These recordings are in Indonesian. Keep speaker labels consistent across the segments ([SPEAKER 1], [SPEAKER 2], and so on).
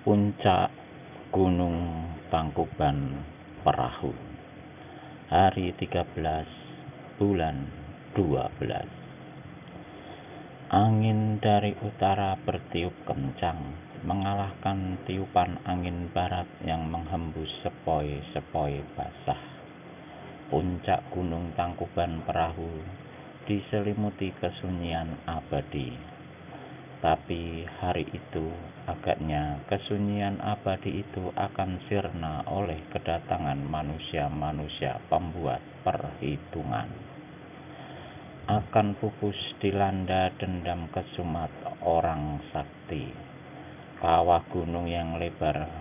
[SPEAKER 1] Puncak Gunung Tangkuban Perahu, hari 13 bulan 12. Angin dari utara bertiup kencang, mengalahkan tiupan angin barat yang menghembus sepoi-sepoi basah. Puncak Gunung Tangkuban Perahu diselimuti kesunyian abadi. Tapi hari itu, agaknya kesunyian abadi itu akan sirna oleh kedatangan manusia-manusia pembuat perhitungan. Akan pupus dilanda dendam kesumat orang sakti. Kawah gunung yang lebar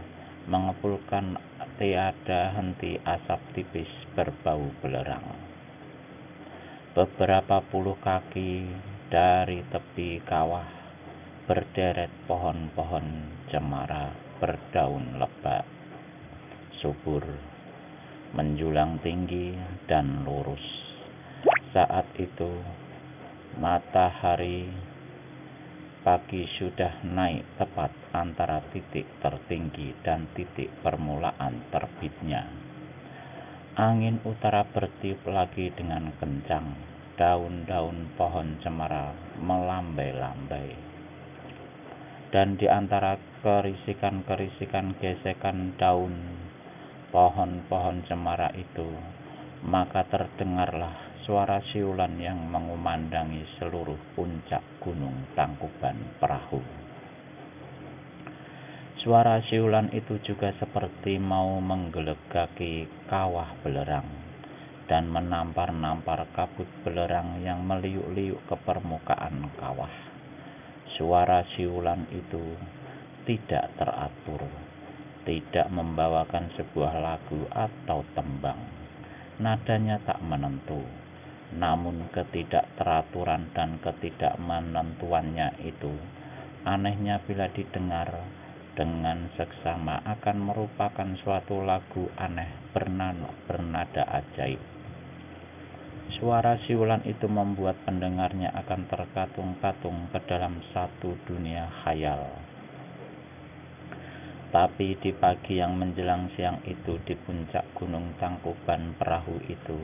[SPEAKER 1] mengepulkan tiada henti asap tipis berbau belerang. Beberapa puluh kaki dari tepi kawah berderet pohon-pohon cemara berdaun lebat, subur, menjulang tinggi dan lurus. Saat itu matahari pagi sudah naik tepat antara titik tertinggi dan titik permulaan terbitnya. Angin utara bertiup lagi dengan kencang. Daun-daun pohon cemara melambai-lambai. Dan di antara kerisikan-kerisikan gesekan daun pohon-pohon cemara itu, maka terdengarlah suara siulan yang mengumandangi seluruh puncak Gunung Tangkuban Perahu. Suara siulan itu juga seperti mau menggelegaki kawah belerang dan menampar-nampar kabut belerang yang meliuk-liuk ke permukaan kawah. Suara siulan itu tidak teratur, tidak membawakan sebuah lagu atau tembang. Nadanya tak menentu, namun ketidakteraturan dan ketidakmenentuannya itu anehnya bila didengar dengan seksama akan merupakan suatu lagu aneh bernada ajaib. Suara siulan itu membuat pendengarnya akan terkatung-katung ke dalam satu dunia khayal. Tapi di pagi yang menjelang siang itu di puncak Gunung Tangkuban Perahu itu,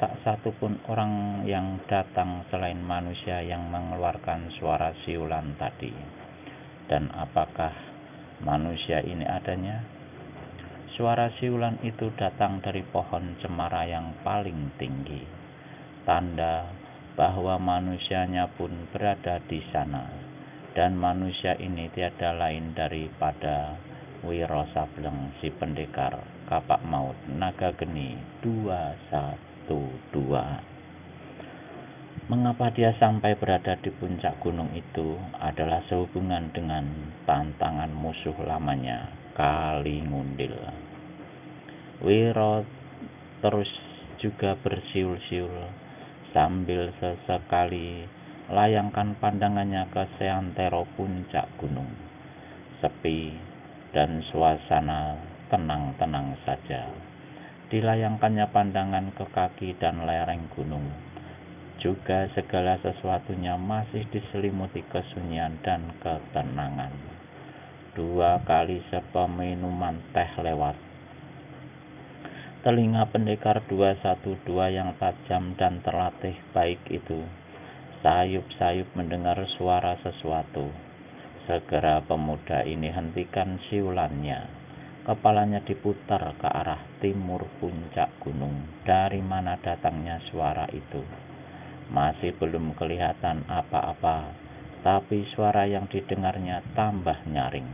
[SPEAKER 1] tak satu pun orang yang datang selain manusia yang mengeluarkan suara siulan tadi. Dan apakah manusia ini adanya? Suara siulan itu datang dari pohon cemara yang paling tinggi. Tanda bahwa manusianya pun berada di sana, dan manusia ini tiada lain daripada Wiro Sableng si pendekar kapak maut naga geni 212. Mengapa dia sampai berada di puncak gunung itu adalah sehubungan dengan tantangan musuh lamanya, Kali Ngundil. Wiro terus juga bersiul-siul sambil sesekali layangkan pandangannya ke seantero puncak gunung. Sepi dan suasana tenang-tenang saja. Dilayangkannya pandangan ke kaki dan lereng gunung. Juga segala sesuatunya masih diselimuti kesunyian dan ketenangan. 2 kali sepeminuman teh lewat. Telinga pendekar 212 yang tajam dan terlatih baik itu sayup-sayup mendengar suara sesuatu. Segera pemuda ini hentikan siulannya. Kepalanya diputar ke arah timur puncak gunung dari mana datangnya suara itu. Masih belum kelihatan apa-apa, tapi suara yang didengarnya tambah nyaring.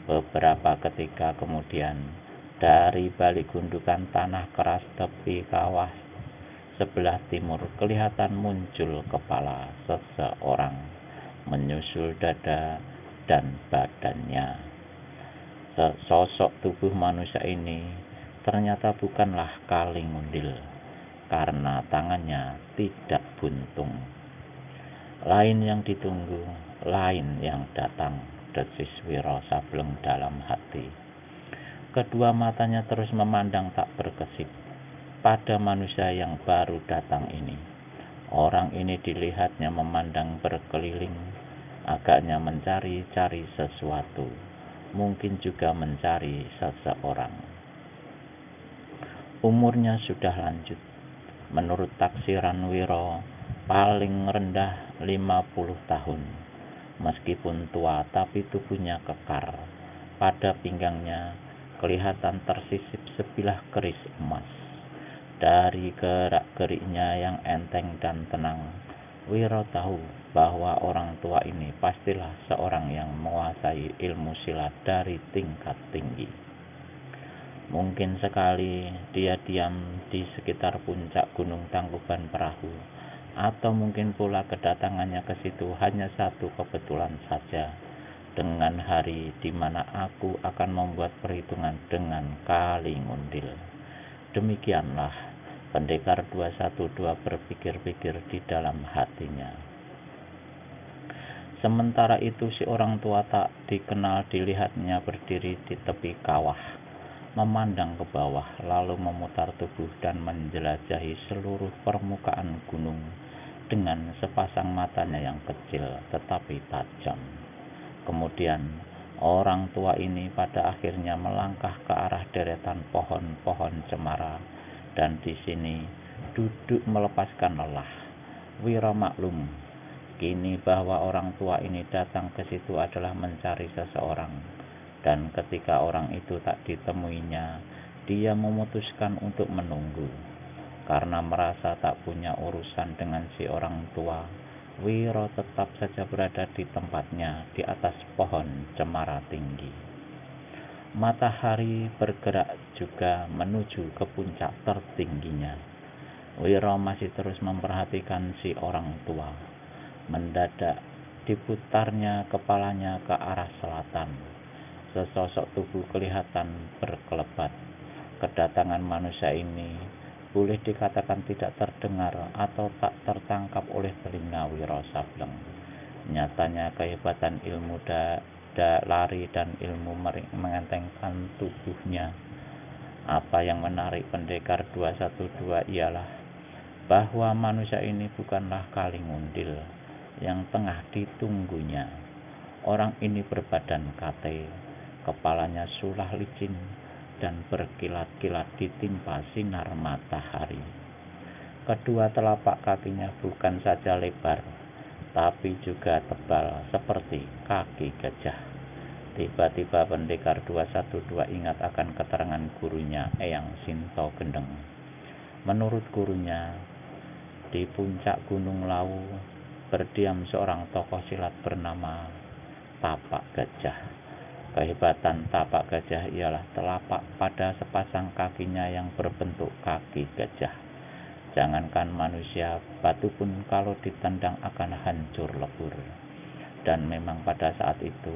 [SPEAKER 1] Beberapa ketika kemudian, dari balik gundukan tanah keras tepi kawah sebelah timur kelihatan muncul kepala seseorang menyusul dada dan badannya. Sosok tubuh manusia ini ternyata bukanlah Kali Ngundil, karena tangannya tidak buntung. Lain yang ditunggu, lain yang datang, desis Wiro Sableng dalam hati. Kedua matanya terus memandang tak berkedip pada manusia yang baru datang ini. Orang ini dilihatnya memandang berkeliling, agaknya mencari-cari sesuatu. mungkin juga mencari seseorang. Umurnya sudah lanjut. Menurut taksiran Wiro, paling rendah 50 tahun. Meskipun tua, tapi tubuhnya kekar. Pada pinggangnya kelihatan tersisip sebilah keris emas. Dari gerak-geriknya yang enteng dan tenang, Wiro tahu bahwa orang tua ini pastilah seorang yang menguasai ilmu silat dari tingkat tinggi. Mungkin sekali dia diam di sekitar puncak Gunung Tangkuban Perahu, atau mungkin pula kedatangannya ke situ hanya satu kebetulan saja, dengan hari di mana aku akan membuat perhitungan dengan Kali Ngundil. Demikianlah Pendekar 212 berpikir-pikir di dalam hatinya. Sementara itu si orang tua tak dikenal dilihatnya berdiri di tepi kawah, memandang ke bawah, lalu memutar tubuh dan menjelajahi seluruh permukaan gunung dengan sepasang matanya yang kecil tetapi tajam. Kemudian orang tua ini pada akhirnya melangkah ke arah deretan pohon-pohon cemara, dan di sini duduk melepaskan lelah. Wiro maklum kini bahwa orang tua ini datang ke situ adalah mencari seseorang, dan ketika orang itu tak ditemuinya, dia memutuskan untuk menunggu. Karena merasa tak punya urusan dengan si orang tua, Wiro tetap saja berada di tempatnya di atas pohon cemara tinggi. Matahari bergerak juga menuju ke puncak tertingginya. Wiro masih terus memperhatikan si orang tua. Mendadak diputarnya kepalanya ke arah selatan. Sesosok tubuh kelihatan berkelebat. Kedatangan manusia ini boleh dikatakan tidak terdengar atau tak tertangkap oleh telinga Wiro Sableng. Nyatanya kehebatan ilmu lari dan ilmu mengentengkan tubuhnya. Apa yang menarik Pendekar 212 ialah bahwa manusia ini bukanlah Kali Ngundil yang tengah ditunggunya. Orang ini berbadan kate, kepalanya sulah licin dan berkilat-kilat ditimpa sinar matahari. Kedua telapak kakinya bukan saja lebar, tapi juga tebal seperti kaki gajah. Tiba-tiba Pendekar 212 ingat akan keterangan gurunya Eyang Sinto Gendeng. Menurut gurunya, di puncak Gunung Lawu berdiam seorang tokoh silat bernama Tapak Gajah. Kehebatan tapak gajah ialah telapak pada sepasang kakinya yang berbentuk kaki gajah. Jangankan manusia, batu pun kalau ditendang akan hancur lebur. Dan memang pada saat itu,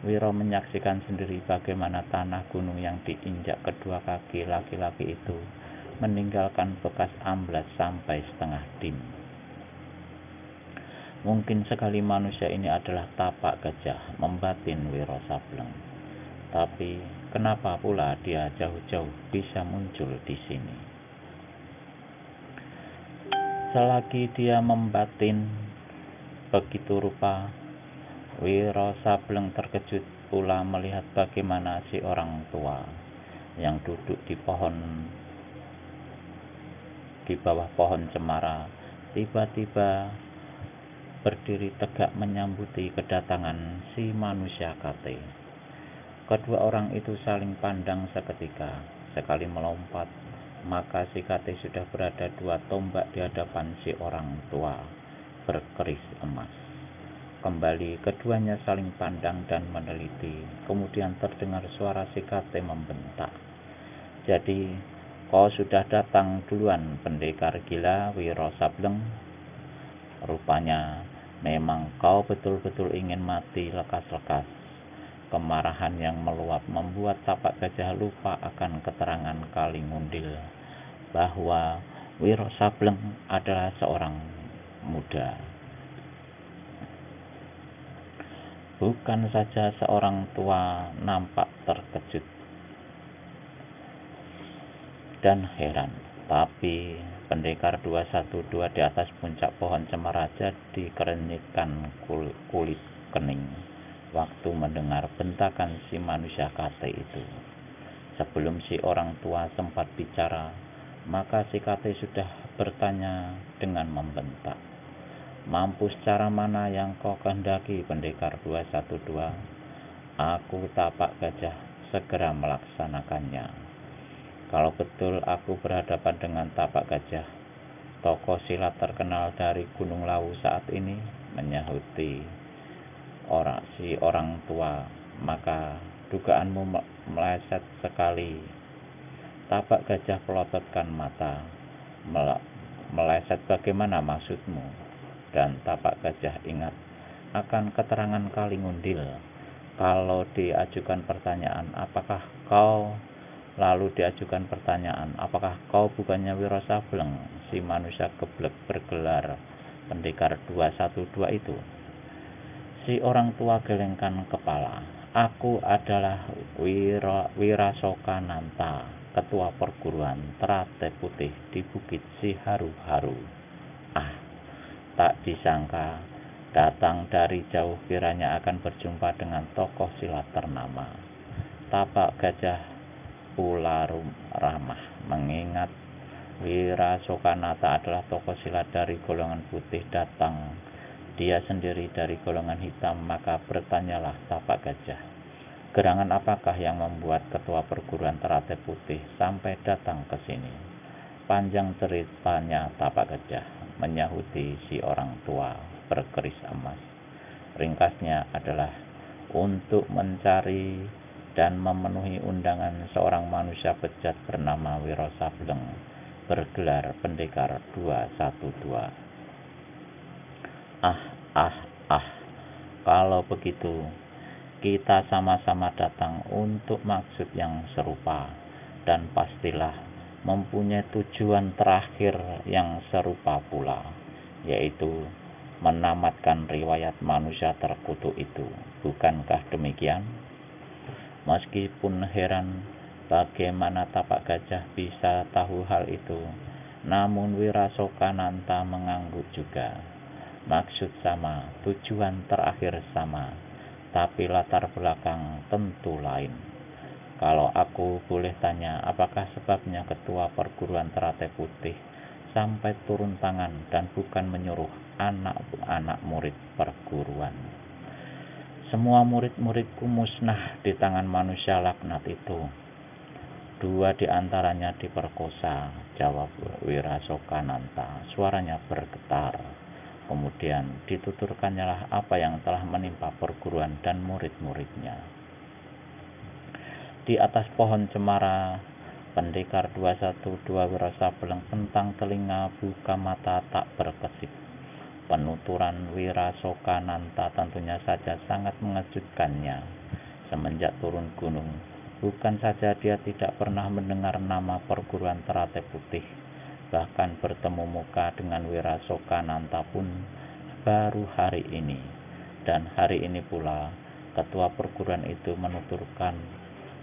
[SPEAKER 1] Wiro menyaksikan sendiri bagaimana tanah gunung yang diinjak kedua kaki laki-laki itu meninggalkan bekas amblas sampai setengah dim. Mungkin sekali manusia ini adalah tapak gajah, membatin Wiro Sableng. Tapi kenapa pula dia jauh-jauh bisa muncul di sini? Selagi dia membatin begitu rupa, Wiro Sableng terkejut pula melihat bagaimana si orang tua yang duduk di bawah pohon cemara tiba-tiba berdiri tegak menyambuti kedatangan si manusia kate. Kedua orang itu saling pandang seketika. Sekali melompat, maka si kate sudah berada 2 tombak di hadapan si orang tua berkeris emas. Kembali keduanya saling pandang dan meneliti. Kemudian terdengar suara si kate membentak. Jadi, kau sudah datang duluan, pendekar gila Wiro Sableng. Rupanya memang kau betul-betul ingin mati lekas-lekas. Kemarahan yang meluap membuat tapak gajah lupa akan keterangan Kali Ngundil bahwa Wiro Sableng adalah seorang muda. Bukan saja seorang tua nampak terkejut dan heran, tapi Pendekar 212 di atas puncak pohon cemara jadi kerenyitkan kulit kening. waktu mendengar bentakan si manusia kate itu. Sebelum si orang tua sempat bicara, maka si kate sudah bertanya dengan membentak, "Mampus cara mana yang kau kehendaki, Pendekar 212? Aku Tapak Gajah segera melaksanakannya." Kalau betul aku berhadapan dengan Tapak Gajah, tokoh silat terkenal dari Gunung Lawu saat ini, menyahuti si orang tua, maka dugaanmu meleset sekali. Tapak Gajah pelototkan mata. Meleset bagaimana maksudmu? Dan Tapak Gajah ingat akan keterangan Kali Ngundil. Kalau diajukan pertanyaan, apakah kau bukannya Wiro Sableng, si manusia geblek bergelar Pendekar 212 itu? Si orang tua gelengkan kepala. Aku adalah Wirasokananta, ketua perguruan Teratai Putih di Bukit Siharu-haru. Tak disangka datang dari jauh kiranya akan berjumpa dengan tokoh silat ternama. Tapak Gajah pula ramah, mengingat Wirasokananta adalah tokoh silat dari golongan putih, datang dia sendiri dari golongan hitam, maka bertanyalah Tapak Gajah, gerangan apakah yang membuat ketua perguruan Teratai Putih sampai datang ke sini? Panjang ceritanya Tapak Gajah, menyahuti si orang tua berkeris emas. Ringkasnya adalah untuk mencari dan memenuhi undangan seorang manusia bejat bernama Wiro Sableng, bergelar Pendekar 212. Kalau begitu, kita sama-sama datang untuk maksud yang serupa, dan pastilah mempunyai tujuan terakhir yang serupa pula, yaitu menamatkan riwayat manusia terkutuk itu. Bukankah demikian? Meskipun heran bagaimana Tapak Gajah bisa tahu hal itu, namun Wirasokananta mengangguk juga. Maksud sama, tujuan terakhir sama, tapi latar belakang tentu lain. Kalau aku boleh tanya, apakah sebabnya ketua perguruan Teratai Putih sampai turun tangan dan bukan menyuruh anak-anak murid perguruan? Semua murid-muridku musnah di tangan manusia laknat itu. 2 di antaranya diperkosa, jawab Wirasokananta. Suaranya bergetar. Kemudian dituturkannya apa yang telah menimpa perguruan dan murid-muridnya. Di atas pohon cemara, Pendekar 212 Wiro Sableng tentang telinga, buka mata, tak berkesip. Penuturan Wirasokananta tentunya saja sangat mengejutkannya. Semenjak turun gunung, bukan saja dia tidak pernah mendengar nama perguruan Teratai Putih, bahkan bertemu muka dengan Wirasokananta pun baru hari ini. Dan hari ini pula ketua perguruan itu menuturkan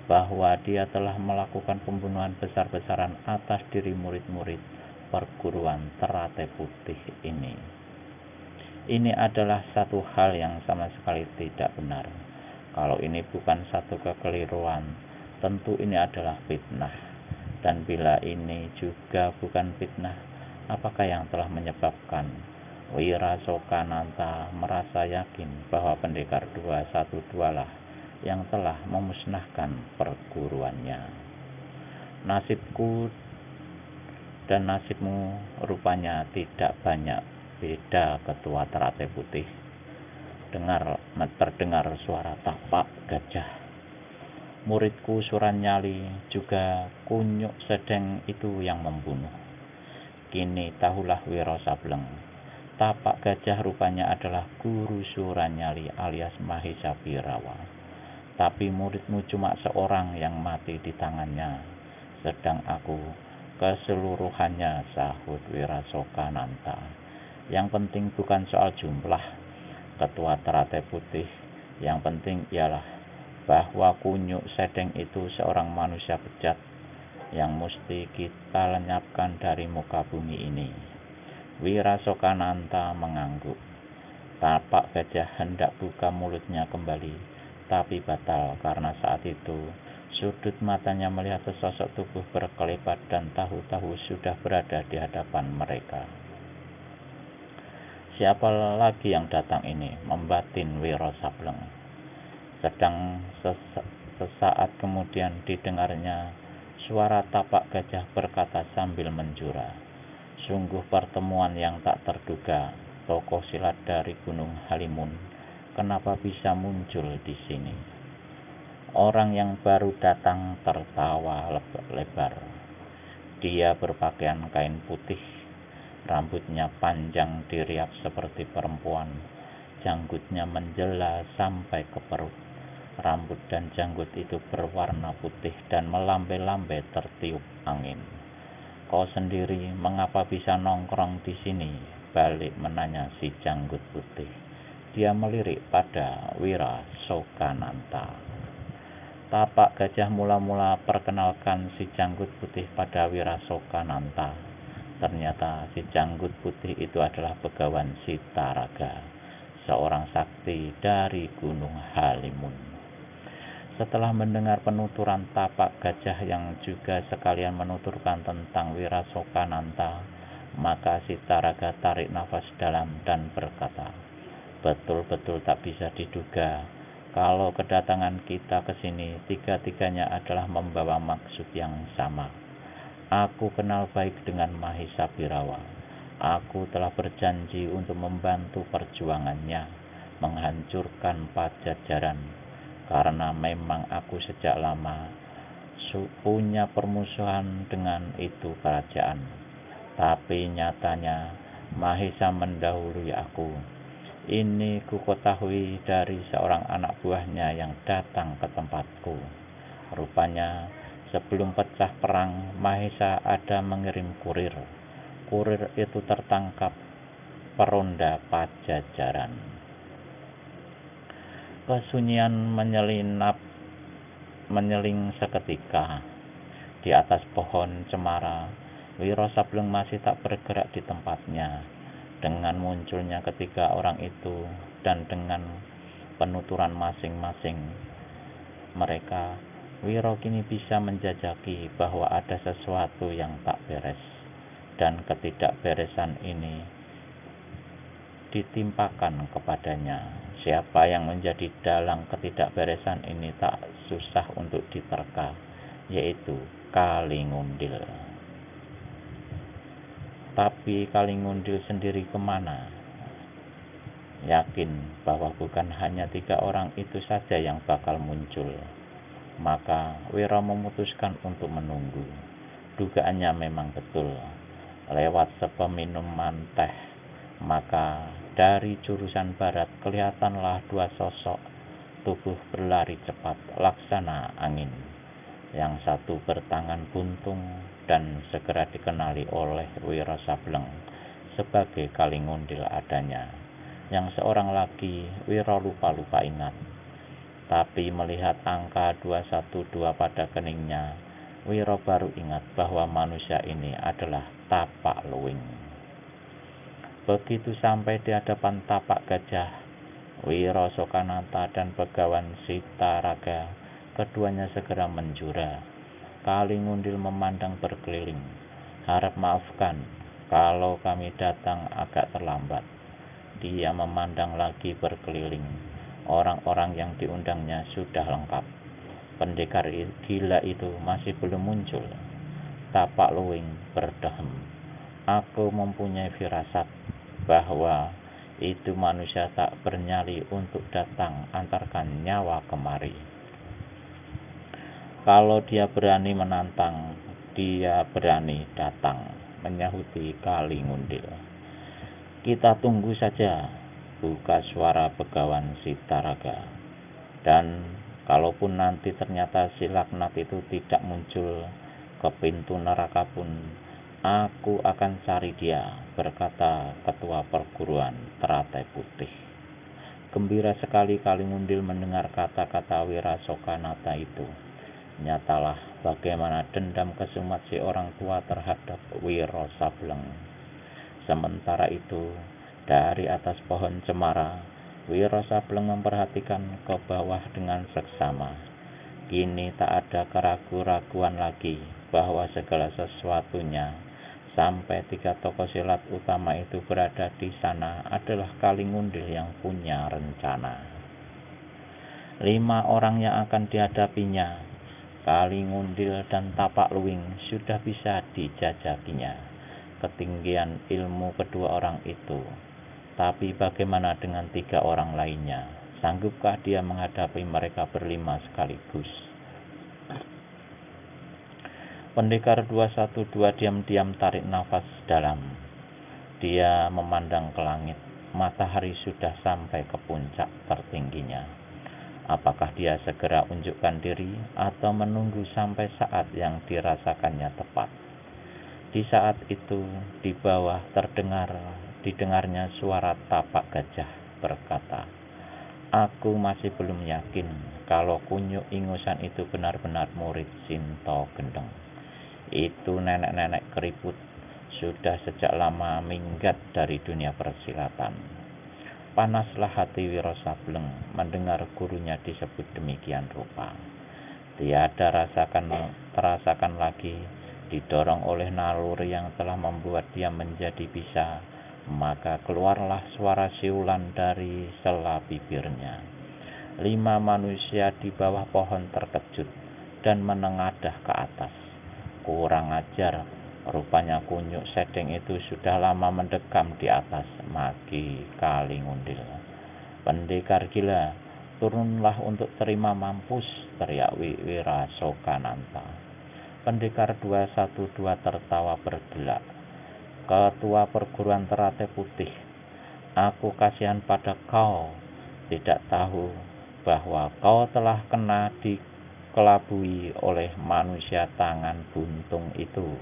[SPEAKER 1] bahwa dia telah melakukan pembunuhan besar-besaran atas diri murid-murid perguruan Teratai Putih ini. Ini adalah satu hal yang sama sekali tidak benar. Kalau ini bukan satu kekeliruan, tentu ini adalah fitnah. Dan bila ini juga bukan fitnah, apakah yang telah menyebabkan Wirasokananta merasa yakin bahwa Pendekar 212 lah yang telah memusnahkan perguruannya? Nasibku dan nasibmu rupanya tidak banyak beda, Ketua Teratai Putih. Terdengar suara Tapak Gajah. Muridku Suranyali juga Kunyuk Sedeng itu yang membunuh. Kini tahulah Wiro Sableng, Tapak Gajah rupanya adalah guru Suranyali alias Mahesa Birawa. Tapi muridmu cuma seorang yang mati di tangannya, sedang aku keseluruhannya, sahut Wirasokananta. Yang penting bukan soal jumlah, Ketua Teratai Putih. Yang penting ialah bahwa Kunyuk Sedeng itu seorang manusia bejat yang mesti kita lenyapkan dari muka bumi ini. Wirasokananta mengangguk. Tapak gajah hendak buka mulutnya kembali, tapi batal karena saat itu sudut matanya melihat sesosok tubuh berkelebat dan tahu-tahu sudah berada di hadapan mereka. Siapa lagi yang datang ini, membatin Wiro Sableng. Sedang sesaat kemudian didengarnya suara tapak gajah berkata sambil menjura, "Sungguh pertemuan yang tak terduga, tokoh silat dari Gunung Halimun, kenapa bisa muncul di sini?" Orang yang baru datang tertawa lebar. Dia berpakaian kain putih, rambutnya panjang diriap seperti perempuan, janggutnya menjela sampai ke perut. Rambut dan janggut itu berwarna putih dan melambai-lambai tertiup angin. "Kau sendiri mengapa bisa nongkrong di sini?" balik menanya si janggut putih. Dia melirik pada Wira Sokananta. Tapak gajah mula-mula perkenalkan si janggut putih pada Wira Sokananta. Ternyata si janggut putih itu adalah Begawan Sitaraga, seorang sakti dari Gunung Halimun. Setelah mendengar penuturan tapak gajah yang juga sekalian menuturkan tentang Wira Sokananta, maka Sitaraga tarik nafas dalam dan berkata, "Betul-betul tak bisa diduga kalau kedatangan kita ke sini tiga-tiganya adalah membawa maksud yang sama. Aku kenal baik dengan Mahisa Birawa. Aku telah berjanji untuk membantu perjuangannya, menghancurkan Pajajaran. Karena memang aku sejak lama punya permusuhan dengan itu kerajaan. Tapi nyatanya Mahisa mendahului aku. Ini ku ketahui dari seorang anak buahnya yang datang ke tempatku. Rupanya sebelum pecah perang, Mahisa ada mengirim kurir. Kurir itu tertangkap peronda Pajajaran." Kesunyian menyeling seketika. Di atas pohon cemara, Wiro Sableng masih tak bergerak di tempatnya. Dengan munculnya ketiga orang itu dan dengan penuturan masing-masing mereka, Wiro kini bisa menjajaki bahwa ada sesuatu yang tak beres. Dan ketidakberesan ini ditimpakan kepadanya. Siapa yang menjadi dalang ketidakberesan ini tak susah untuk diterka, yaitu Kalingundil. Tapi Kalingundil sendiri kemana? Yakin bahwa bukan hanya 3 orang itu saja yang bakal muncul. Maka Wiro memutuskan untuk menunggu. Dugaannya memang betul. Lewat sepeminuman teh, maka dari jurusan barat kelihatanlah 2 sosok tubuh berlari cepat laksana angin. Yang satu bertangan buntung dan segera dikenali oleh Wiro Sableng sebagai Kalingundil adanya. Yang seorang lagi Wiro lupa-lupa ingat. Tapi melihat angka 212 pada keningnya, Wiro baru ingat bahwa manusia ini adalah Tapak Luwing. Begitu sampai di hadapan tapak gajah, Wiro Sokananta dan Begawan Sitaraga, keduanya segera menjura. Kalingundil memandang berkeliling. "Harap maafkan kalau kami datang agak terlambat." Dia memandang lagi berkeliling. Orang-orang yang diundangnya sudah lengkap. Pendekar gila itu masih belum muncul. Tapak Luwing berdehem. "Aku mempunyai firasat bahwa itu manusia tak bernyali untuk datang antarkan nyawa kemari. Kalau dia berani menantang, dia berani datang," menyahuti Kalingundil. "Kita tunggu saja," buka suara Begawan Sitaraga. "Dan kalaupun nanti ternyata si laknat itu tidak muncul ke pintu neraka pun, aku akan cari dia," berkata ketua perguruan Teratai Putih. Gembira sekali Kalingundil mendengar kata-kata Wira Sokanata itu. Nyatalah bagaimana dendam kesumat si orang tua terhadap Wiro Sableng. Sementara itu, Dari atas pohon cemara, Wiro Sableng memperhatikan ke bawah dengan seksama. Kini tak ada keraguan-raguan lagi bahwa segala sesuatunya, sampai 3 tokoh silat utama itu berada di sana, adalah Kalingundil yang punya rencana. 5 orang yang akan dihadapinya, Kalingundil dan Tapak Luwing, sudah bisa dijajakinya ketinggian ilmu kedua orang itu. Tapi bagaimana dengan 3 orang lainnya? Sanggupkah dia menghadapi mereka berlima sekaligus? Pendekar 212 diam-diam tarik nafas dalam. Dia memandang ke langit. Matahari sudah sampai ke puncak tertingginya. Apakah dia segera unjukkan diri atau menunggu sampai saat yang dirasakannya tepat? Di saat itu, di bawah didengarnya suara Tapak Gajah berkata, "Aku masih belum yakin kalau Kunyuk Ingusan itu benar-benar murid Sinto Gendeng. Itu nenek-nenek keriput sudah sejak lama minggat dari dunia persilatan." Panaslah hati Wiro Sableng mendengar gurunya disebut demikian rupa. Tiada terasakan lagi didorong oleh naluri yang telah membuat dia menjadi bisa, maka keluarlah suara siulan dari sela bibirnya. 5 manusia di bawah pohon terkejut dan menengadah ke atas. Kurang ajar, rupanya Kunyuk Sedeng itu sudah lama mendekam di atas, maki Kalingundil. "Pendekar gila, turunlah untuk terima mampus," teriak Wirasokananta. Pendekar 212 tertawa bergelak. "Ketua perguruan Teratai Putih, aku kasihan pada kau, tidak tahu bahwa kau telah kena dikelabui oleh manusia tangan buntung itu."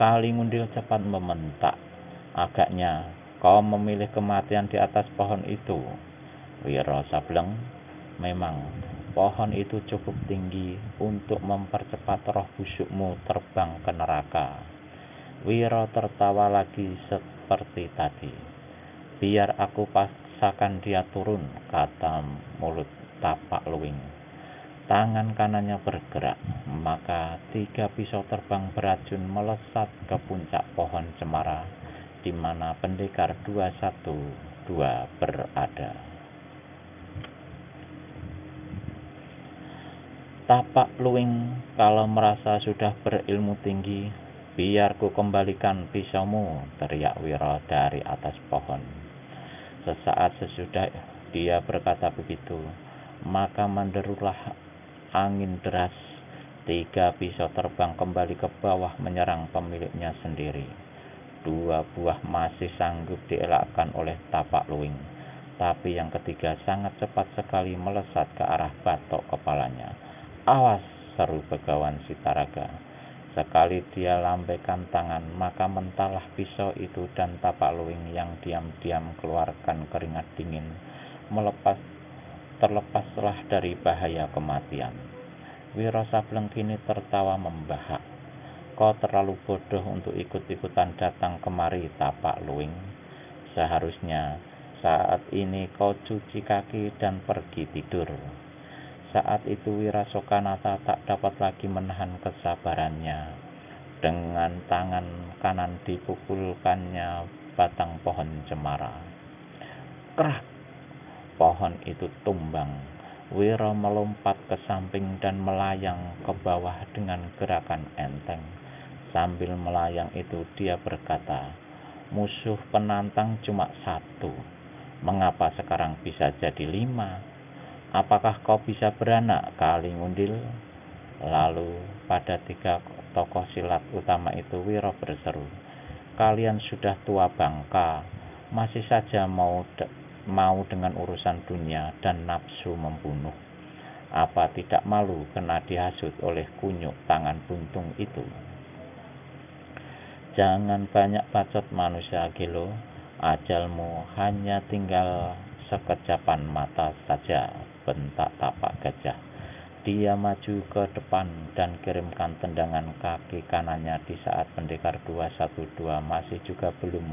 [SPEAKER 1] Kalingundil cepat membentak, "Agaknya kau memilih kematian di atas pohon itu, Wiro Sableng. Memang pohon itu cukup tinggi untuk mempercepat roh busukmu terbang ke neraka." Wiro tertawa lagi seperti tadi. "Biar aku paksakan dia turun," kata mulut Tapak Luwing. Tangan kanannya bergerak, maka 3 pisau terbang beracun melesat ke puncak pohon cemara di mana pendekar 212 berada. Tapak Luwing, kalau merasa sudah berilmu tinggi, "Biar ku kembalikan pisaumu," teriak Wiro dari atas pohon. Sesaat sesudah dia berkata begitu, maka menderulah angin deras. 3 pisau terbang kembali ke bawah menyerang pemiliknya sendiri. 2 buah masih sanggup dielakkan oleh Tapak Luwing, tapi yang ketiga sangat cepat sekali melesat ke arah batok kepalanya. "Awas!" seru Begawan Sitaraga. Sekali dia lambaikan tangan, maka mentahlah pisau itu dan Tapak Luwing yang diam-diam keluarkan keringat dingin terlepaslah dari bahaya kematian. Wiro Sableng kini tertawa membahak. "Kau terlalu bodoh untuk ikut-ikutan datang kemari, Tapak Luwing. Seharusnya saat ini kau cuci kaki dan pergi tidur." Saat itu Wirasokanata tak dapat lagi menahan kesabarannya. Dengan tangan kanan dipukulkannya batang pohon cemara. Krak! Pohon itu tumbang. Wiro melompat ke samping dan melayang ke bawah dengan gerakan enteng. Sambil melayang itu dia berkata, "Musuh penantang cuma 1. Mengapa sekarang bisa jadi 5? Apakah kau bisa beranak, Kalingundil?" Lalu pada 3 tokoh silat utama itu Wiro berseru, "Kalian sudah tua bangka, masih saja mau dengan urusan dunia dan nafsu membunuh. Apa tidak malu kena dihasut oleh Kunyuk tangan buntung itu?" "Jangan banyak bacot manusia gelo, ajalmu hanya tinggal sekejapan mata saja," bentak Tapak Gajah. Dia maju ke depan dan kirimkan tendangan kaki kanannya di saat pendekar 212 masih juga belum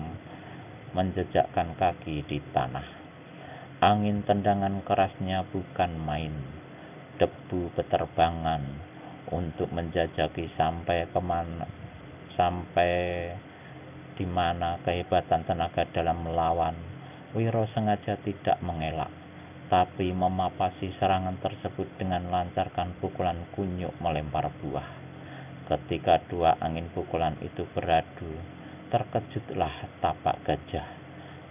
[SPEAKER 1] menjejakkan kaki di tanah. Angin tendangan kerasnya bukan main, debu beterbangan untuk menjajaki sampai di mana kehebatan tenaga dalam melawan. Wiro sengaja tidak mengelak, tapi memapasi serangan tersebut dengan lancarkan pukulan kunyuk melempar buah. Ketika dua angin pukulan itu beradu, terkejutlah tapak gajah.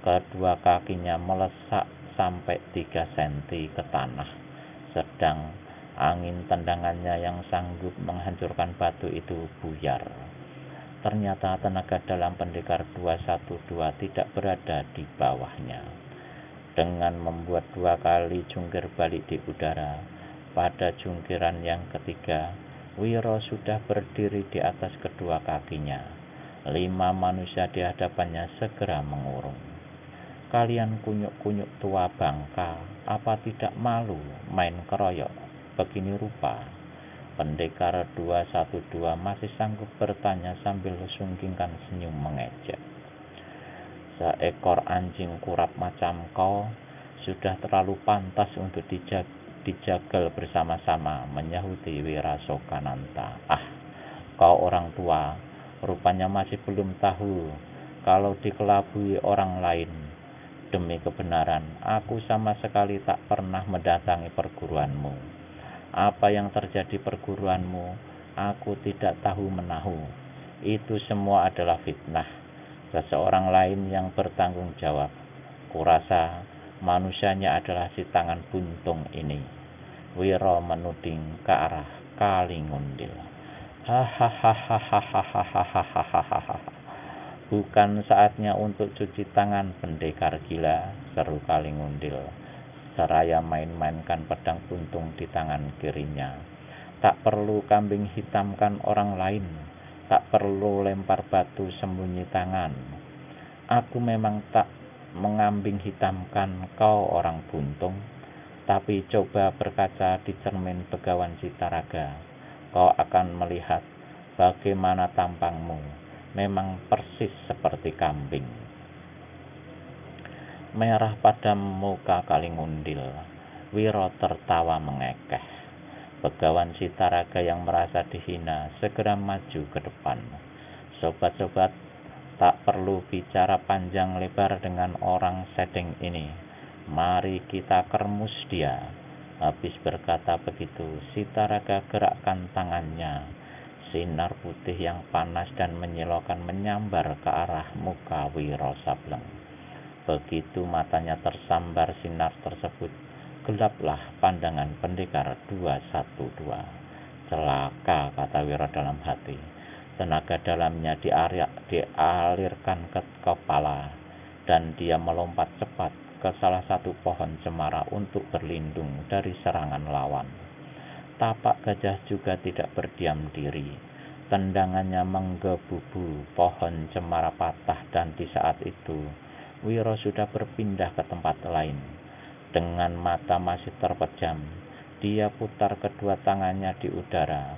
[SPEAKER 1] Kedua kakinya melesak sampai 3 senti ke tanah, sedang angin tendangannya yang sanggup menghancurkan batu itu buyar. Ternyata tenaga dalam pendekar 212 tidak berada di bawahnya. Dengan membuat 2 kali jungkir balik di udara, pada jungkiran yang ketiga, Wiro sudah berdiri di atas kedua kakinya. 5 manusia di hadapannya segera mengurung. Kalian kunyuk-kunyuk tua bangka, apa tidak malu main keroyok begini rupa? Pendekar 212 masih sanggup bertanya sambil sunggingkan senyum mengejek. Seekor anjing kurap macam kau sudah terlalu pantas untuk dijagal bersama-sama, menyahuti Wirasokananta. Kau orang tua, rupanya masih belum tahu kalau dikelabui orang lain. Demi kebenaran, aku sama sekali tak pernah mendatangi perguruanmu. Apa yang terjadi perguruanmu, aku tidak tahu menahu. Itu semua adalah fitnah. Seseorang lain yang bertanggung jawab. Kurasa manusianya adalah si tangan buntung ini. Wiro menuding ke arah Kalingundil. Hahaha. Bukan saatnya untuk cuci tangan, pendekar gila, seru Kalingundil, seraya main-mainkan pedang buntung di tangan kirinya. Tak perlu kambing hitamkan orang lain, tak perlu lempar batu sembunyi tangan. Aku memang tak mengambing hitamkan kau orang buntung, tapi coba berkaca di cermin Begawan Citaraga. Kau akan melihat bagaimana tampangmu, memang persis seperti kambing. Merah pada muka Kalingundil, Wiro tertawa mengekeh. Begawan Citaraga yang merasa dihina segera maju ke depan. Sobat-sobat, tak perlu bicara panjang lebar dengan orang sedeng ini. Mari kita kermus dia. Habis berkata begitu, Citaraga gerakkan tangannya. Sinar putih yang panas dan menyilaukan menyambar ke arah muka Wiro Sableng. Begitu matanya tersambar sinar tersebut, gelaplah pandangan pendekar 212. Celaka, kata Wiro dalam hati. Tenaga dalamnya dialirkan ke kepala, dan dia melompat cepat ke salah satu pohon cemara untuk berlindung dari serangan lawan. Tapak gajah juga tidak berdiam diri. Tendangannya menggebubu, pohon cemara patah, dan di saat itu Wiro sudah berpindah ke tempat lain. Dengan mata masih terpejam, dia putar kedua tangannya di udara.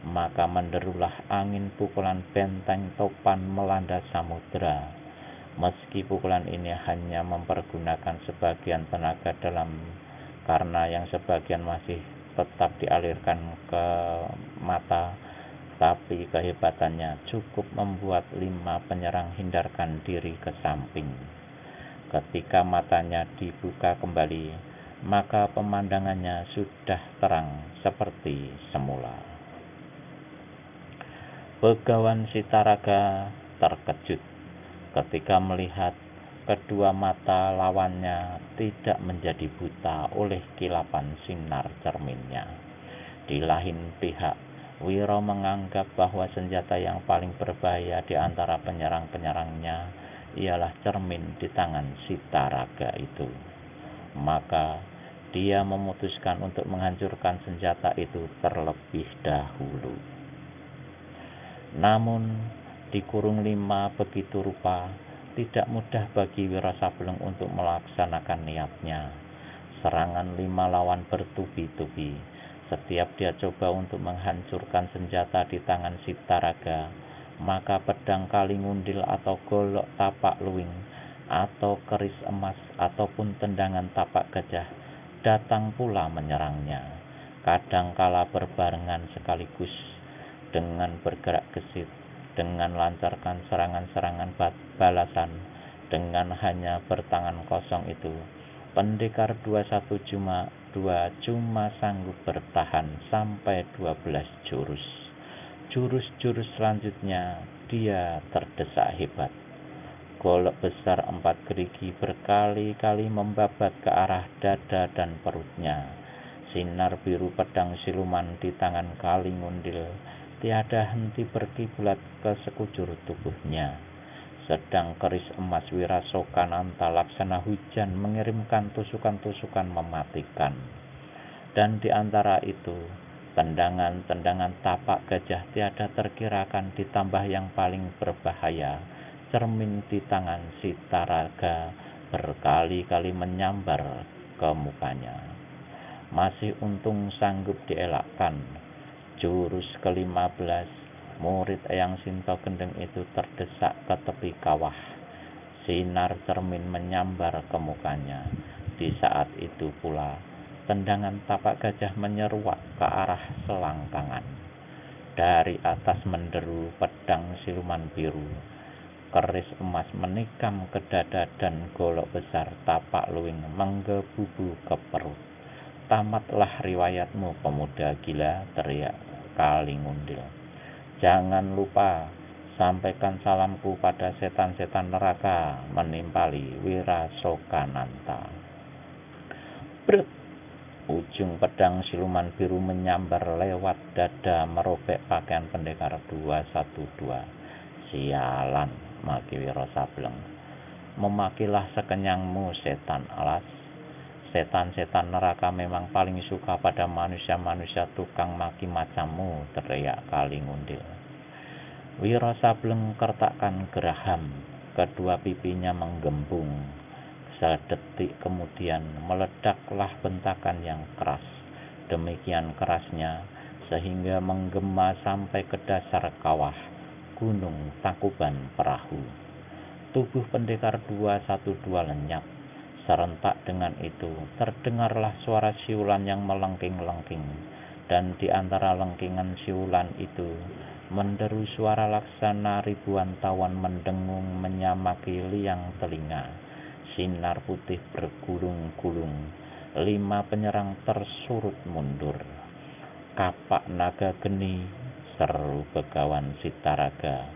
[SPEAKER 1] Maka menderulah angin pukulan benteng topan melanda samudera. Meski pukulan ini hanya mempergunakan sebagian tenaga dalam, karena yang sebagian masih tetap dialirkan ke mata, tapi kehebatannya cukup membuat 5 penyerang hindarkan diri ke samping. Ketika matanya dibuka kembali, maka pemandangannya sudah terang seperti semula. Begawan Citaraga terkejut ketika melihat kedua mata lawannya tidak menjadi buta oleh kilapan sinar cerminnya. Di lain pihak, Wiro menganggap bahwa senjata yang paling berbahaya di antara penyerang-penyerangnya ialah cermin di tangan Citaraga itu. Maka dia memutuskan untuk menghancurkan senjata itu terlebih dahulu. Namun di kurung 5 begitu rupa, tidak mudah bagi Wiro Sableng untuk melaksanakan niatnya. Serangan 5 lawan bertubi-tubi. Setiap dia coba untuk menghancurkan senjata di tangan Citaraga, maka pedang Kalingundil atau golok tapak luwing atau keris emas ataupun tendangan tapak gajah datang pula menyerangnya, kadangkala berbarengan sekaligus dengan bergerak gesit, dengan lancarkan serangan-serangan balasan. Dengan hanya bertangan kosong itu, pendekar 212 cuma sanggup bertahan sampai 12 jurus. Jurus-jurus selanjutnya dia terdesak hebat. Golok besar 4 gerigi berkali-kali membabat ke arah dada dan perutnya. Sinar biru pedang siluman di tangan Kalingundil tiada henti berkiblat ke sekujur tubuhnya. Sedang keris emas Wirasokananta laksana hujan mengirimkan tusukan-tusukan mematikan. Dan di antara itu, tendangan-tendangan tapak gajah tiada terkirakan, ditambah yang paling berbahaya, cermin di tangan Sitaraga berkali-kali menyambar ke mukanya. Masih untung sanggup dielakkan. Jurus ke-15, murid Eyang Sinto Gendeng itu terdesak ke tepi kawah. Sinar cermin menyambar ke mukanya. Di saat itu pula, tendangan tapak gajah menyeruak ke arah selangkangan. Dari atas menderu pedang siluman biru. Keris emas menikam ke dada dan golok besar tapak luwing menggebubu ke perut. Tamatlah riwayatmu, pemuda gila, teriak Kalingundil. Jangan lupa sampaikan salamku pada setan-setan neraka, menimpali Wirasokananta. Brut! Ujung pedang siluman biru menyambar lewat dada, merobek pakaian pendekar 212. Sialan, maki Wiro Sableng. Memakilah sekenyangmu, setan alas. Setan-setan neraka memang paling suka pada manusia-manusia tukang maki macammu, teriak Kalingundil. Wiro Sableng kertakkan geraham, kedua pipinya menggembung. Sedetik kemudian meledaklah bentakan yang keras. Demikian kerasnya sehingga menggema sampai ke dasar kawah Gunung Tangkuban Perahu. Tubuh pendekar 212 lenyap. Serentak dengan itu terdengarlah suara siulan yang melengking-lengking, dan di antara lengkingan siulan itu menderu suara laksana ribuan tawan mendengung menyamaki liang telinga. Sinar putih bergulung-gulung, 5 penyerang tersurut mundur. Kapak naga geni, seru Begawan Sitaraga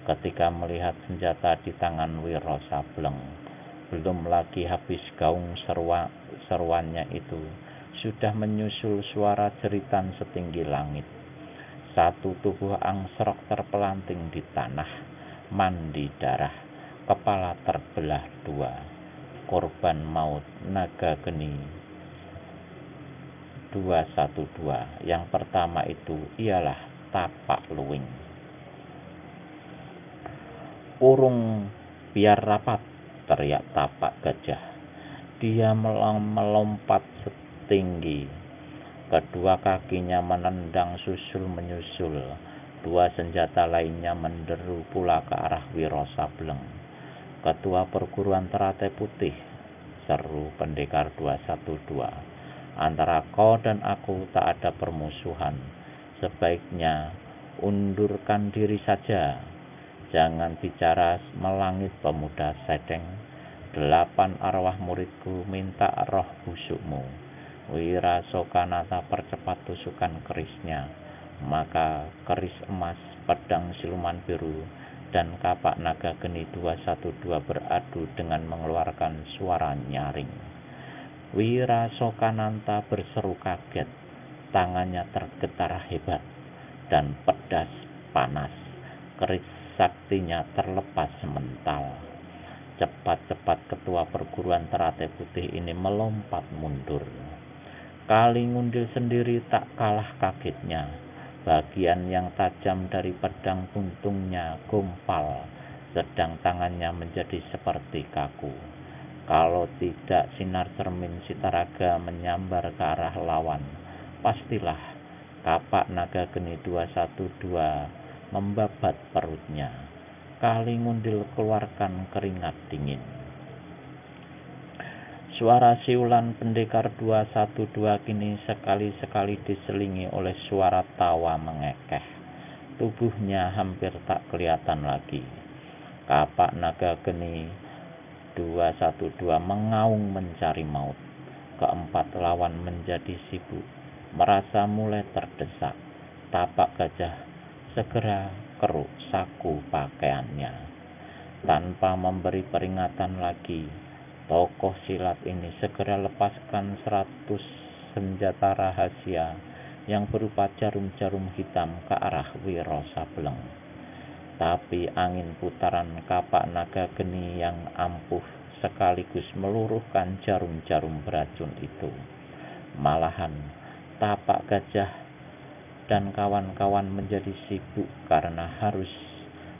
[SPEAKER 1] ketika melihat senjata di tangan Wiro Sableng. Belum lagi habis gaung seruannya itu, sudah menyusul suara jeritan setinggi langit. Satu tubuh angsrok terpelanting di tanah, mandi darah, kepala terbelah 2. Korban maut naga geni 212. Yang pertama itu ialah tapak luwing. Urung biar rapat, teriak tapak gajah. Dia melompat setinggi. Kedua kakinya menendang susul menyusul. 2 senjata lainnya menderu pula ke arah Wiro Sableng. Ketua perguruan Teratai Putih, seru pendekar 212. Antara kau dan aku tak ada permusuhan. Sebaiknya undurkan diri saja. Jangan bicara melangit, pemuda sedeng. 8 arwah muridku minta roh busukmu. Wirasokananta percepat tusukan kerisnya. Maka keris emas, pedang siluman biru, dan kapak naga geni 212 beradu dengan mengeluarkan suara nyaring. Wirasokananta berseru kaget. Tangannya tergetar hebat dan pedas panas. Keris saktinya terlepas semental. Cepat-cepat ketua perguruan Teratai Putih ini melompat mundur. Kalingundil sendiri tak kalah kagetnya. Bagian yang tajam dari pedang buntungnya gumpal, sedang tangannya menjadi seperti kaku. Kalau tidak sinar cermin Sitaraga menyambar ke arah lawan, pastilah kapak naga geni 212 membabat perutnya. Kalingundil keluarkan keringat dingin. Suara siulan pendekar 212 kini sekali-sekali diselingi oleh suara tawa mengekeh. Tubuhnya hampir tak kelihatan lagi. Kapak naga geni 212 mengaung mencari maut. Keempat lawan menjadi sibuk, merasa mulai terdesak. Tapak gajah segera keruk saku pakaiannya. Tanpa memberi peringatan lagi, tokoh silat ini segera lepaskan 100 senjata rahasia yang berupa jarum-jarum hitam ke arah Wiro Sableng. Tapi angin putaran kapak naga geni yang ampuh sekaligus meluruhkan jarum-jarum beracun itu. Malahan tapak gajah dan kawan-kawan menjadi sibuk karena harus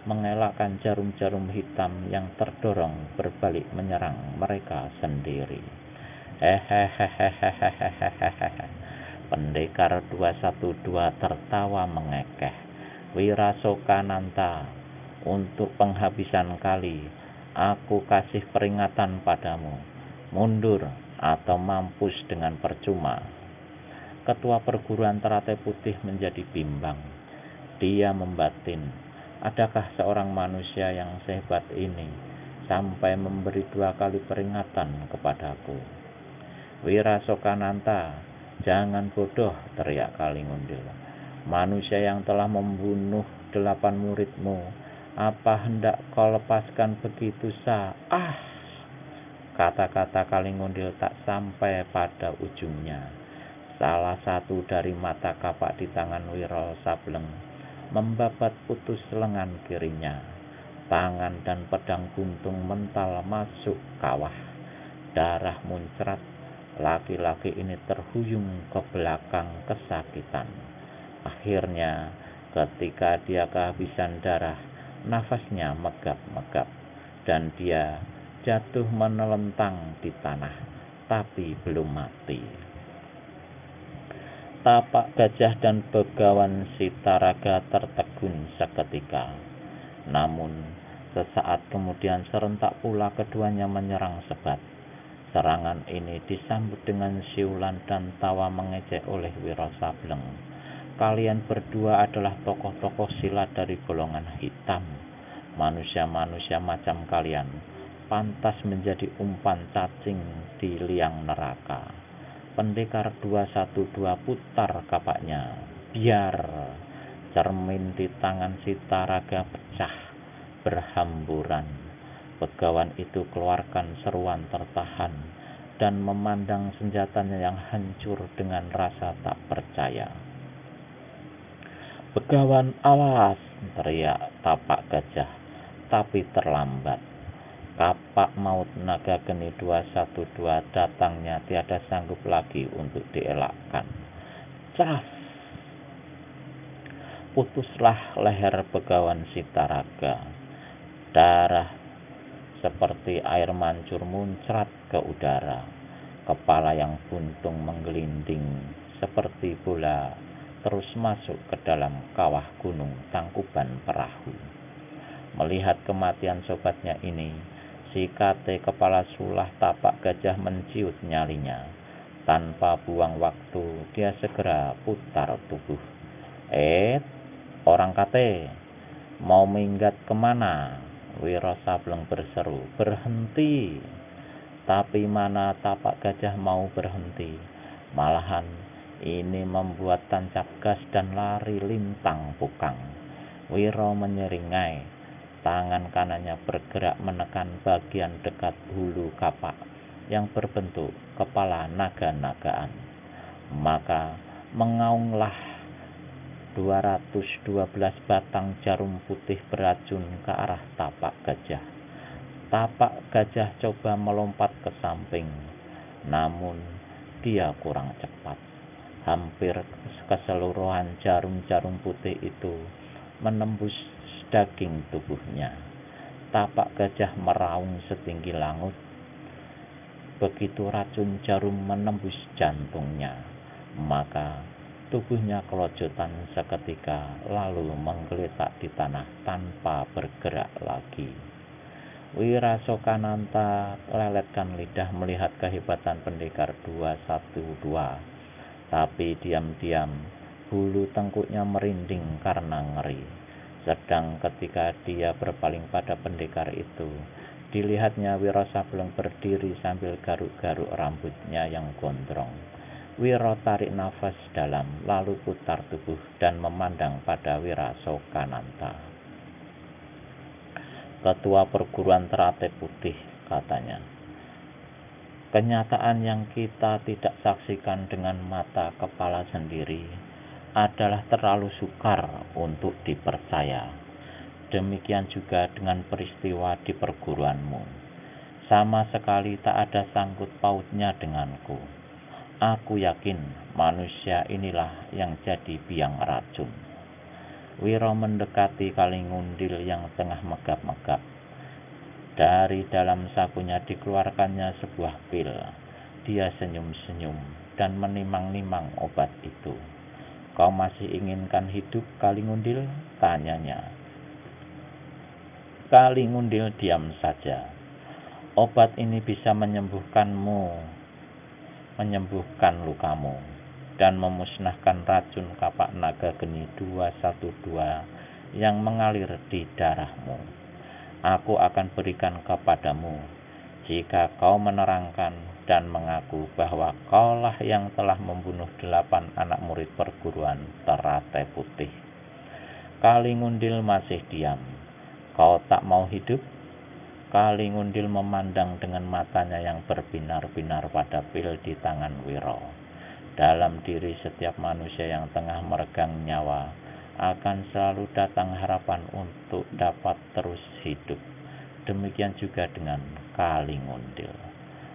[SPEAKER 1] mengelakkan jarum-jarum hitam yang terdorong berbalik menyerang mereka sendiri. Hehehehehehehehehe. Pendekar 212 tertawa mengekeh. Wirasokananta, untuk penghabisan kali, aku kasih peringatan padamu. Mundur atau mampus dengan percuma. Ketua perguruan Teratai Putih menjadi bimbang. Dia membatin, adakah seorang manusia yang sehebat ini sampai memberi 2 kali peringatan kepadaku? Wirasokananta, jangan bodoh, teriak Kalingundil. Manusia yang telah membunuh 8 muridmu, apa hendak kau lepaskan begitu saja? Kata-kata Kalingundil tak sampai pada ujungnya. Salah satu dari mata kapak di tangan Wiro Sableng membabat putus lengan kirinya. Tangan dan pedang guntung mental masuk kawah. Darah muncrat. Laki-laki ini terhuyung ke belakang kesakitan. Akhirnya, ketika dia kehabisan darah, nafasnya megap-megap dan dia jatuh menelentang di tanah, tapi belum mati. Tapak gajah dan begawan Sitaraga tertegun seketika. Namun, sesaat kemudian serentak pula keduanya menyerang sebat. Serangan ini disambut dengan siulan dan tawa mengejek oleh Wiro Sableng. Kalian berdua adalah tokoh-tokoh silat dari golongan hitam. Manusia-manusia macam kalian pantas menjadi umpan cacing di liang neraka. Pendekar 212 putar kapaknya. Biar. Cermin di tangan Sitaraga pecah, berhamburan. Begawan itu keluarkan seruan tertahan dan memandang senjatanya yang hancur dengan rasa tak percaya. Begawan, awas, teriak tapak gajah, tapi terlambat. Kapak maut naga geni 212 datangnya tiada sanggup lagi untuk dielakkan. Cas! Putuslah leher begawan Sitaraga. Darah seperti air mancur muncrat ke udara. Kepala yang buntung menggelinding seperti bola terus masuk ke dalam kawah gunung Tangkuban Perahu. Melihat kematian sobatnya ini, si Kate kepala sulah tapak gajah menciut nyalinya. Tanpa buang waktu, dia segera putar tubuh. Orang Kate, mau minggat kemana? Wiro Sableng berseru, berhenti. Tapi mana tapak gajah mau berhenti. Malahan ini membuat tancap gas dan lari lintang pukang. Wiro menyeringai. Tangan kanannya bergerak menekan bagian dekat hulu kapak yang berbentuk kepala naga-nagaan. Maka mengaunglah 212 batang jarum putih beracun ke arah tapak gajah. Tapak gajah coba melompat ke samping, namun dia kurang cepat. Hampir keseluruhan jarum-jarum putih itu menembus daging tubuhnya. Tapak gajah meraung setinggi langit. Begitu racun jarum menembus jantungnya, maka tubuhnya kelojotan seketika lalu menggeletak di tanah tanpa bergerak lagi. Wirasokananta leletkan lidah melihat kehebatan pendekar 212. Tapi diam-diam bulu tengkuknya merinding karena ngeri. Sedang ketika dia berpaling pada pendekar itu, dilihatnya Wiro Sableng berdiri sambil garuk-garuk rambutnya yang gondrong. Wiro tarik nafas dalam, lalu putar tubuh dan memandang pada Wirasokananta. Ketua perguruan Teratai Putih, katanya. Kenyataan yang kita tidak saksikan dengan mata kepala sendiri adalah terlalu sukar untuk dipercaya. Demikian juga dengan peristiwa di perguruanmu. Sama sekali tak ada sangkut pautnya denganku. Aku yakin manusia inilah yang jadi biang racun. Wiro mendekati Kalingundil yang tengah megap-megap. Dari dalam sakunya dikeluarkannya sebuah pil. Dia senyum-senyum dan menimang-nimang obat itu. Kau masih inginkan hidup, Kalingundil? Tanyanya. Kalingundil diam saja. Obat ini bisa menyembuhkan lukamu dan memusnahkan racun kapak naga geni 212 yang mengalir di darahmu. Aku akan berikan kepadamu jika kau menerangkan dan mengaku bahwa kaulah yang telah membunuh 8 anak murid perguruan Teratai Putih. Kalingundil masih diam. Kau tak mau hidup? Kalingundil memandang dengan matanya yang berbinar-binar pada pil di tangan Wiro. Dalam diri setiap manusia yang tengah meregang nyawa akan selalu datang harapan untuk dapat terus hidup. Demikian juga dengan Kalingundil.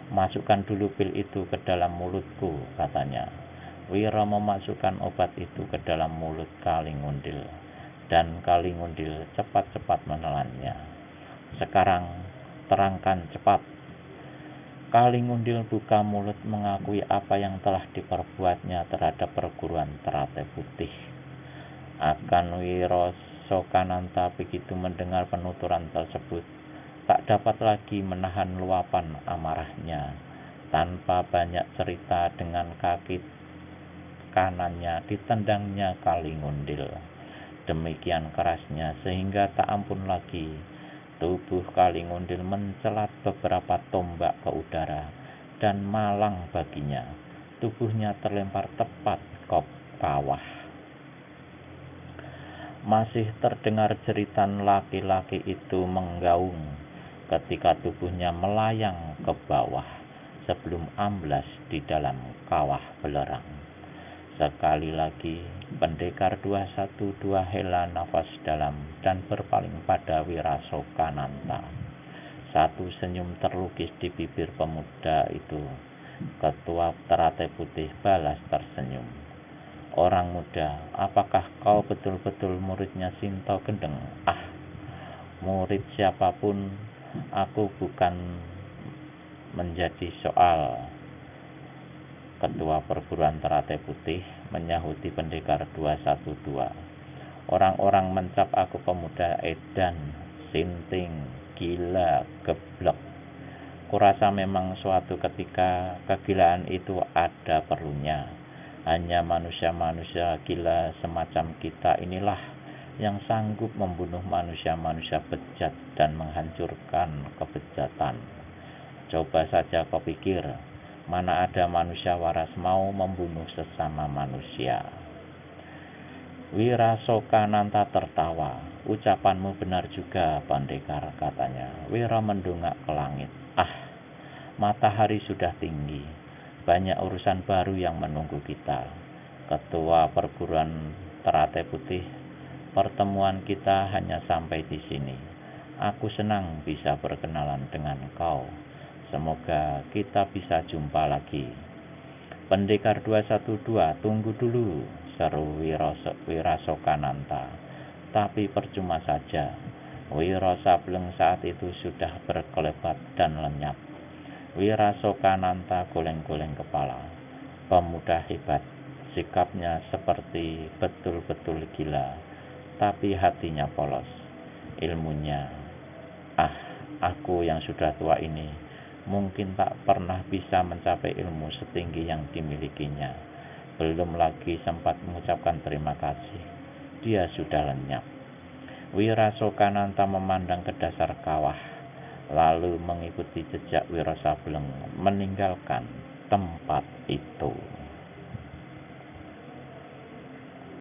[SPEAKER 1] Masukkan dulu pil itu ke dalam mulutku, katanya. Wiro memasukkan obat itu ke dalam mulut Kalingundil, dan Kalingundil cepat-cepat menelannya. Sekarang terangkan cepat. Kalingundil buka mulut mengakui apa yang telah diperbuatnya terhadap perguruan Teratai Putih. Akan Wirasokananta begitu mendengar penuturan tersebut, tak dapat lagi menahan luapan amarahnya. Tanpa banyak cerita, dengan kaki kanannya ditendangnya Kalingundil. Demikian kerasnya sehingga tak ampun lagi. Tubuh Kalingundil mencelat beberapa tombak ke udara dan malang baginya. Tubuhnya terlempar tepat ke kawah. Masih terdengar jeritan laki-laki itu menggaung ketika tubuhnya melayang ke bawah sebelum amblas di dalam kawah belerang. Sekali lagi, pendekar 212 hela nafas dalam dan berpaling pada Wirasokananta. Satu senyum terlukis di bibir pemuda itu. Ketua Teratai Putih balas tersenyum. Orang muda, apakah kau betul-betul muridnya Sinto Gendeng? Ah, murid siapapun, aku bukan menjadi soal. Ketua perguruan Teratai Putih menyahuti pendekar 212. Orang-orang mencap aku pemuda edan, sinting, gila, geblek. Kurasa memang suatu ketika kegilaan itu ada perlunya. Hanya manusia-manusia gila semacam kita inilah yang sanggup membunuh manusia-manusia bejat dan menghancurkan kebejatan. Coba saja kau pikir, mana ada manusia waras mau membunuh sesama manusia. Wirasokananta tertawa. Ucapanmu benar juga, pendekar, katanya. Wiro mendongak ke langit. Ah, matahari sudah tinggi. Banyak urusan baru yang menunggu kita. Ketua perguruan Teratai Putih, pertemuan kita hanya sampai di sini. Aku senang bisa berkenalan dengan kau. Semoga kita bisa jumpa lagi. Pendekar 212, tunggu dulu, seru Wirasokananta. Tapi percuma saja. Wiro Sableng saat itu sudah berkelebat dan lenyap. Wirasokananta goleng-goleng kepala. Pemuda hebat, sikapnya seperti betul-betul gila, tapi hatinya polos. Ilmunya, Aku yang sudah tua ini mungkin tak pernah bisa mencapai ilmu setinggi yang dimilikinya. Belum lagi sempat mengucapkan terima kasih, dia sudah lenyap. Wirasokananta memandang ke dasar kawah, lalu mengikuti jejak Wiro Sableng meninggalkan tempat itu.